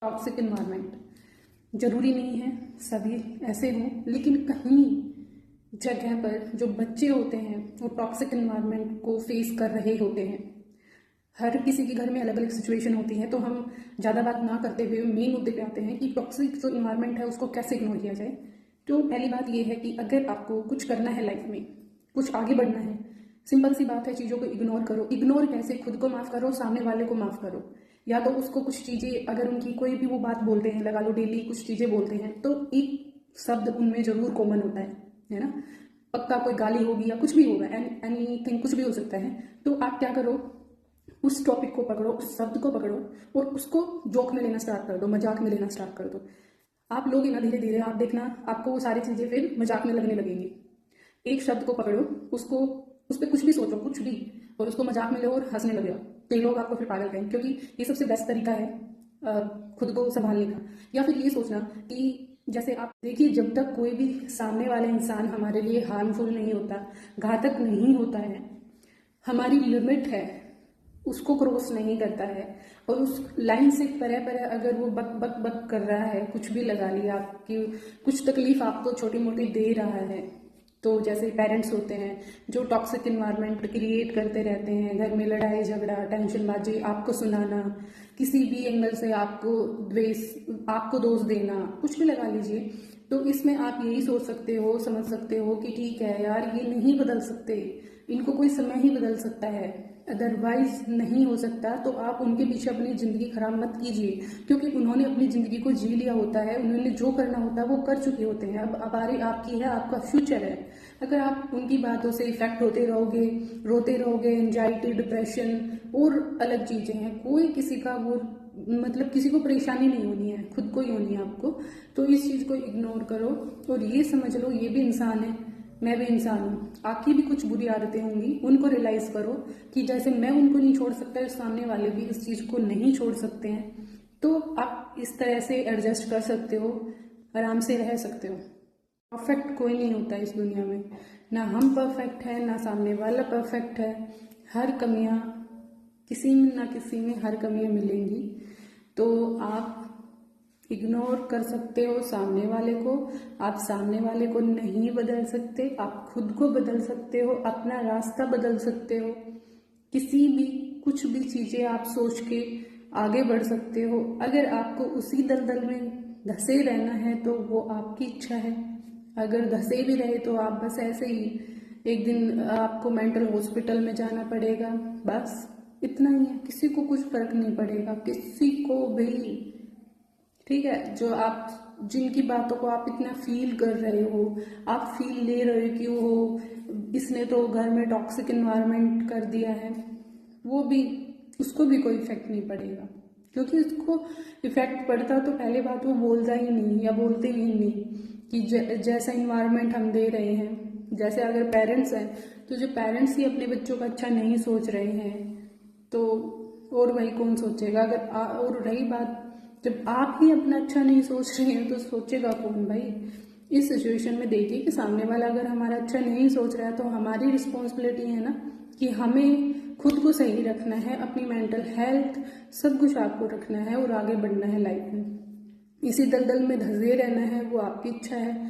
Toxic environment ज़रूरी नहीं है सभी ऐसे हों, लेकिन कहीं जगह पर जो बच्चे होते हैं वो टॉक्सिक इन्वायरमेंट को फेस कर रहे होते हैं। हर किसी के घर में अलग अलग सिचुएशन होती है, तो हम ज़्यादा बात ना करते हुए मेन मुद्दे पे आते हैं कि टॉक्सिक जो इन्वायरमेंट है उसको कैसे इग्नोर किया जाए। तो पहली बात ये है कि अगर आपको कुछ करना है लाइफ में, कुछ आगे बढ़ना है, सिंपल सी बात है, चीज़ों को इग्नोर करो। इग्नोर कैसे? खुद को माफ़ करो, सामने वाले को माफ़ करो, या तो उसको कुछ चीज़ें, अगर उनकी कोई भी वो बात बोलते हैं, लगा लो डेली कुछ चीज़ें बोलते हैं, तो एक शब्द उनमें जरूर कॉमन होता है ना। पक्का कोई गाली होगी या कुछ भी होगा, एनीथिंग, कुछ भी हो सकता है। तो आप क्या करो, उस टॉपिक को पकड़ो, उस शब्द को पकड़ो और उसको जोक में लेना स्टार्ट कर दो, मजाक में लेना स्टार्ट कर दो। आप लोग ना धीरे धीरे, आप देखना आपको वो सारी चीज़ें फिर मजाक में लगने लगेंगी। एक शब्द को पकड़ो, उसको, उस पर कुछ भी सोचो, कुछ भी, और उसको मजाक में लो और हंसने लगे, तो लोग आपको फिर पागल कहेंगे, क्योंकि ये सबसे बेस्ट तरीका है खुद को संभालने का। या फिर ये सोचना कि जैसे आप देखिए, जब तक कोई भी सामने वाला इंसान हमारे लिए हार्मफुल नहीं होता, घातक नहीं होता है, हमारी लिमिट है उसको क्रॉस नहीं करता है, और उस लाइन से परे परे अगर वो बक बक बक कर रहा है, कुछ भी लगा लिया, आपकी कुछ तकलीफ आपको छोटी मोटी दे रहा है, तो जैसे पेरेंट्स होते हैं जो टॉक्सिक इन्वायरमेंट क्रिएट करते रहते हैं, घर में लड़ाई झगड़ा, टेंशनबाजी, आपको सुनाना, किसी भी एंगल से आपको द्वेष, आपको दोष देना, कुछ भी लगा लीजिए, तो इसमें आप यही सोच सकते हो, समझ सकते हो कि ठीक है यार, ये नहीं बदल सकते, इनको कोई समय ही बदल सकता है, अदरवाइज नहीं हो सकता। तो आप उनके पीछे अपनी ज़िंदगी खराब मत कीजिए, क्योंकि उन्होंने अपनी ज़िंदगी को जी लिया होता है, उन्होंने जो करना होता है वो कर चुके होते हैं। अब बारी आपकी है, आपका फ्यूचर है। अगर आप उनकी बातों से इफेक्ट होते रहोगे, रोते रहोगे, एंजाइटी, डिप्रेशन और अलग चीज़ें हैं, कोई किसी का वो मतलब किसी को परेशानी नहीं होनी है, खुद को ही होनी है आपको। तो इस चीज़ को इग्नोर करो और ये समझ लो ये भी इंसान है, मैं भी इंसान हूँ, आपकी भी कुछ बुरी आदतें होंगी, उनको रियलाइज करो कि जैसे मैं उनको नहीं छोड़ सकता, सामने वाले भी इस चीज़ को नहीं छोड़ सकते हैं। तो आप इस तरह से एडजस्ट कर सकते हो, आराम से रह सकते हो। परफेक्ट कोई नहीं होता इस दुनिया में, ना हम परफेक्ट है, ना सामने वाला परफेक्ट है। हर कमियां किसी में ना किसी में, हर कमियां मिलेंगी। तो आप इग्नोर कर सकते हो सामने वाले को, आप सामने वाले को नहीं बदल सकते, आप खुद को बदल सकते हो, अपना रास्ता बदल सकते हो, किसी भी कुछ भी चीज़ें आप सोच के आगे बढ़ सकते हो। अगर आपको उसी दलदल में धंसे रहना है तो वो आपकी इच्छा है, अगर धंसे भी रहे तो आप बस ऐसे ही, एक दिन आपको मेंटल हॉस्पिटल में जाना पड़ेगा, बस इतना ही है। किसी को कुछ फर्क नहीं पड़ेगा, किसी को भी, ठीक है। जो आप, जिनकी बातों को आप इतना फील कर रहे हो, आप फील ले रहे हो कि वो, इसने तो घर में टॉक्सिक इन्वायरमेंट कर दिया है, वो भी, उसको भी कोई इफेक्ट नहीं पड़ेगा, क्योंकि उसको इफेक्ट पड़ता तो पहले बात वो बोलता ही नहीं, या बोलते भी नहीं कि जैसा इन्वायरमेंट हम दे रहे हैं। जैसे अगर पेरेंट्स हैं, तो जो पेरेंट्स ही अपने बच्चों का अच्छा नहीं सोच रहे हैं, तो और वही कौन सोचेगा? अगर और रही बात, जब आप ही अपना अच्छा नहीं सोच रहे हैं तो सोचेगा कौन भाई? इस सिचुएशन में देखिए कि सामने वाला अगर हमारा अच्छा नहीं सोच रहा है, तो हमारी रिस्पॉन्सिबिलिटी है ना कि हमें खुद को सही रखना है, अपनी मेंटल हेल्थ, सब कुछ आपको रखना है और आगे बढ़ना है लाइफ में। इसी दलदल में धंसे रहना है, वो आपकी इच्छा है।